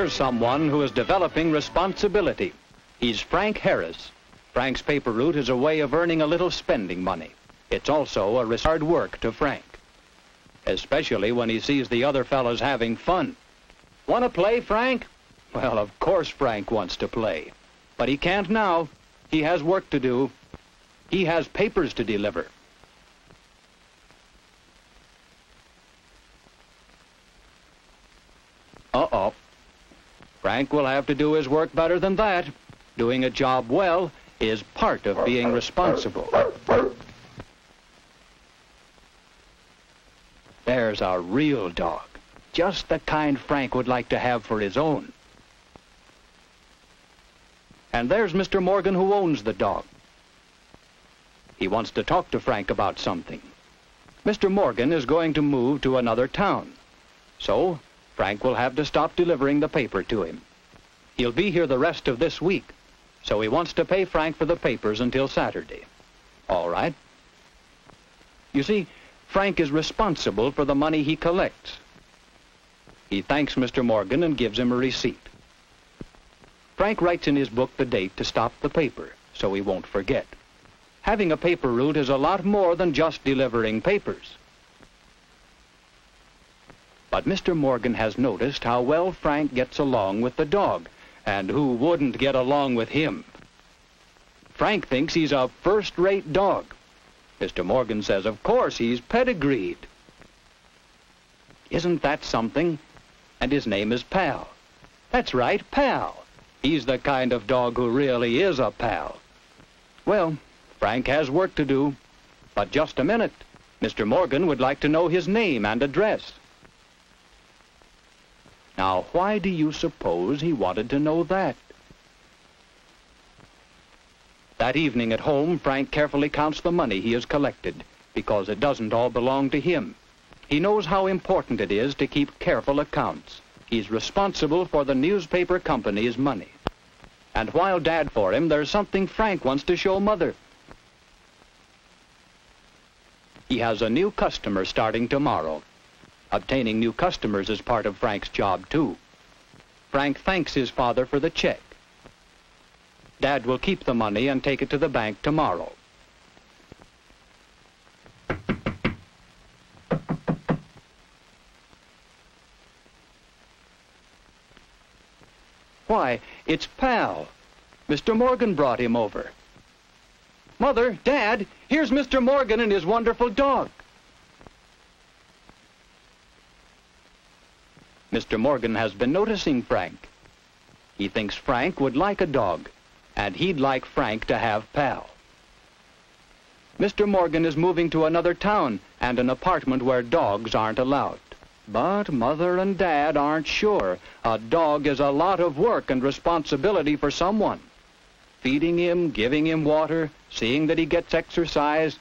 Here's someone who is developing responsibility. He's Frank Harris. Frank's paper route is a way of earning a little spending money. It's also a hard work to Frank, especially when he sees the other fellas having fun. Want to play, Frank? Well, of course Frank wants to play, but he can't now. He has work to do. He has papers to deliver. Uh-oh. Frank will have to do his work better than that. Doing a job well is part of being responsible. There's a real dog, just the kind Frank would like to have for his own. And there's Mr. Morgan, who owns the dog. He wants to talk to Frank about something. Mr. Morgan is going to move to another town, so Frank will have to stop delivering the paper to him. He'll be here the rest of this week, so he wants to pay Frank for the papers until Saturday. All right. You see, Frank is responsible for the money he collects. He thanks Mr. Morgan and gives him a receipt. Frank writes in his book the date to stop the paper, so he won't forget. Having a paper route is a lot more than just delivering papers. But Mr. Morgan has noticed how well Frank gets along with the dog, and who wouldn't get along with him? Frank thinks he's a first-rate dog. Mr. Morgan says, of course, he's pedigreed. Isn't that something? And his name is Pal. That's right, Pal. He's the kind of dog who really is a pal. Well, Frank has work to do. But just a minute. Mr. Morgan would like to know his name and address. Now, why do you suppose he wanted to know that? That evening at home, Frank carefully counts the money he has collected, because it doesn't all belong to him. He knows how important it is to keep careful accounts. He's responsible for the newspaper company's money. And while Dad for him, there's something Frank wants to show Mother. He has a new customer starting tomorrow. Obtaining new customers is part of Frank's job, too. Frank thanks his father for the check. Dad will keep the money and take it to the bank tomorrow. Why, it's Pal. Mr. Morgan brought him over. Mother, Dad, here's Mr. Morgan and his wonderful dog. Mr. Morgan has been noticing Frank. He thinks Frank would like a dog, and he'd like Frank to have Pal. Mr. Morgan is moving to another town and an apartment where dogs aren't allowed. But Mother and Dad aren't sure. A dog is a lot of work and responsibility for someone. Feeding him, giving him water, seeing that he gets exercise.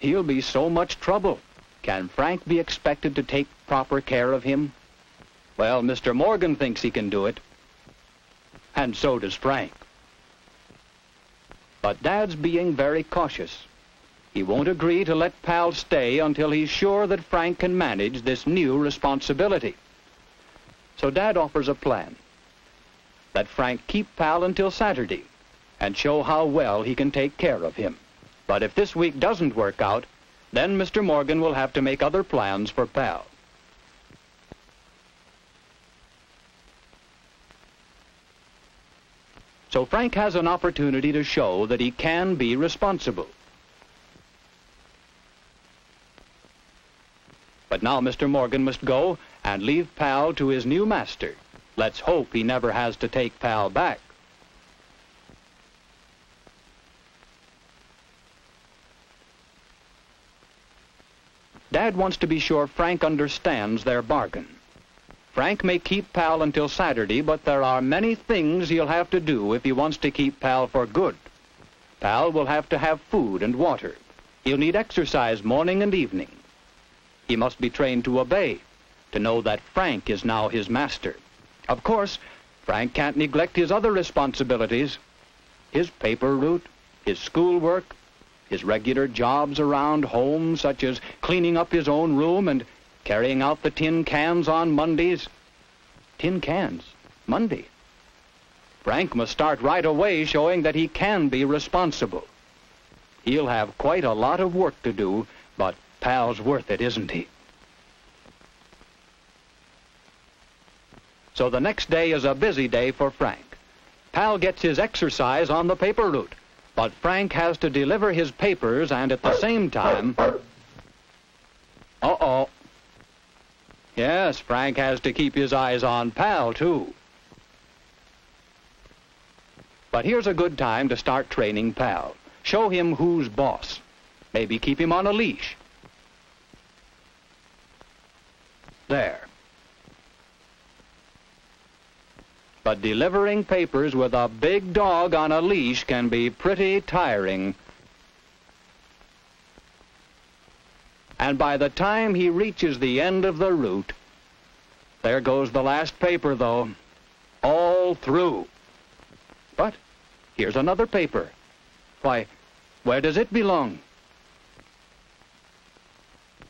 He'll be so much trouble. Can Frank be expected to take proper care of him? Well, Mr. Morgan thinks he can do it. And so does Frank. But Dad's being very cautious. He won't agree to let Pal stay until he's sure that Frank can manage this new responsibility. So Dad offers a plan. Let Frank keep Pal until Saturday and show how well he can take care of him. But if this week doesn't work out, then Mr. Morgan will have to make other plans for Pal. So Frank has an opportunity to show that he can be responsible. But now Mr. Morgan must go and leave Pal to his new master. Let's hope he never has to take Pal back. Dad wants to be sure Frank understands their bargain. Frank may keep Pal until Saturday, but there are many things he'll have to do if he wants to keep Pal for good. Pal will have to have food and water. He'll need exercise morning and evening. He must be trained to obey, to know that Frank is now his master. Of course, Frank can't neglect his other responsibilities. His paper route, his schoolwork, his regular jobs around home, such as cleaning up his own room and carrying out the tin cans on Mondays. Tin cans? Monday. Frank must start right away showing that he can be responsible. He'll have quite a lot of work to do, but Pal's worth it, isn't he? So the next day is a busy day for Frank. Pal gets his exercise on the paper route, but Frank has to deliver his papers and at the same time... Uh-oh. Yes, Frank has to keep his eyes on Pal, too. But here's a good time to start training Pal. Show him who's boss. Maybe keep him on a leash. There. But delivering papers with a big dog on a leash can be pretty tiring. And by the time he reaches the end of the route, there goes the last paper, though. All through. But here's another paper. Why, where does it belong?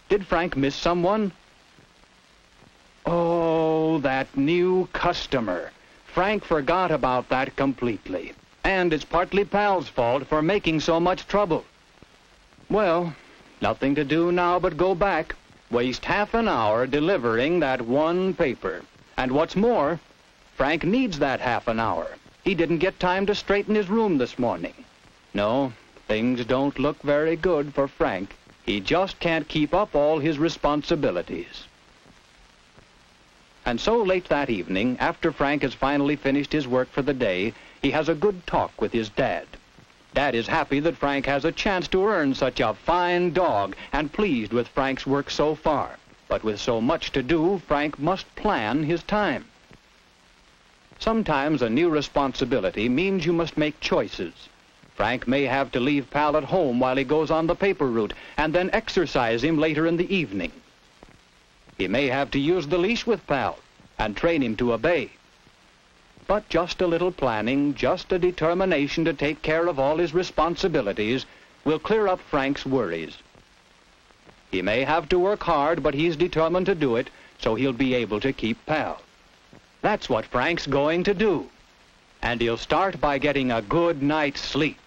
Did Frank miss someone? Oh, that new customer. Frank forgot about that completely. And it's partly Pal's fault for making so much trouble. Well, nothing to do now but go back. Waste half an hour delivering that one paper. And what's more, Frank needs that half an hour. He didn't get time to straighten his room this morning. No, things don't look very good for Frank. He just can't keep up all his responsibilities. And so late that evening, after Frank has finally finished his work for the day, he has a good talk with his dad. Dad is happy that Frank has a chance to earn such a fine dog and pleased with Frank's work so far. But with so much to do, Frank must plan his time. Sometimes a new responsibility means you must make choices. Frank may have to leave Pal at home while he goes on the paper route and then exercise him later in the evening. He may have to use the leash with Pal and train him to obey. But just a little planning, just a determination to take care of all his responsibilities will clear up Frank's worries. He may have to work hard, but he's determined to do it, so he'll be able to keep Pal. That's what Frank's going to do. And he'll start by getting a good night's sleep.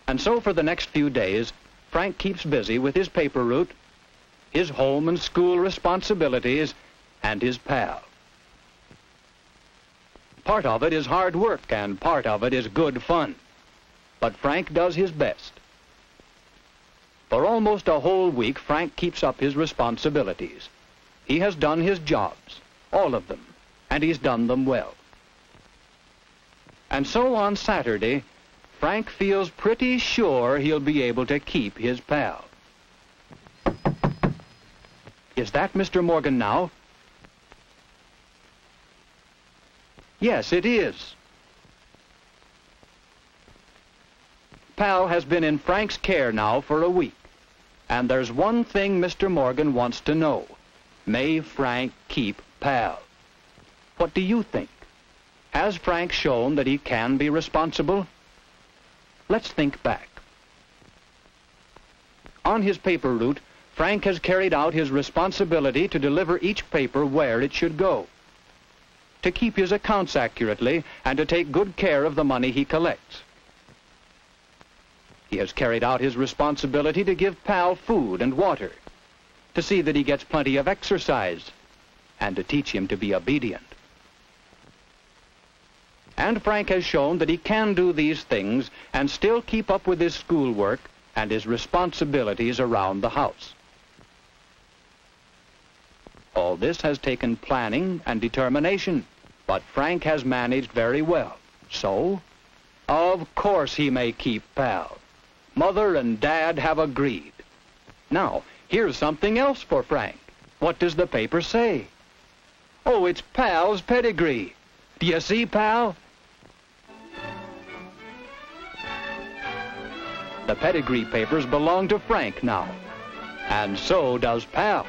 And so for the next few days, Frank keeps busy with his paper route, his home and school responsibilities, and his Pal. Part of it is hard work, and part of it is good fun. But Frank does his best. For almost a whole week, Frank keeps up his responsibilities. He has done his jobs, all of them, and he's done them well. And so on Saturday, Frank feels pretty sure he'll be able to keep his Pal. Is that Mr. Morgan now? Yes, it is. Pal has been in Frank's care now for a week. And there's one thing Mr. Morgan wants to know. May Frank keep Pal? What do you think? Has Frank shown that he can be responsible? Let's think back. On his paper route, Frank has carried out his responsibility to deliver each paper where it should go, to keep his accounts accurately, and to take good care of the money he collects. He has carried out his responsibility to give Pal food and water, to see that he gets plenty of exercise, and to teach him to be obedient. And Frank has shown that he can do these things and still keep up with his schoolwork and his responsibilities around the house. All this has taken planning and determination, but Frank has managed very well. So, of course he may keep Pal. Mother and Dad have agreed. Now, here's something else for Frank. What does the paper say? Oh, it's Pal's pedigree. Do you see, Pal? The pedigree papers belong to Frank now. And so does Pal.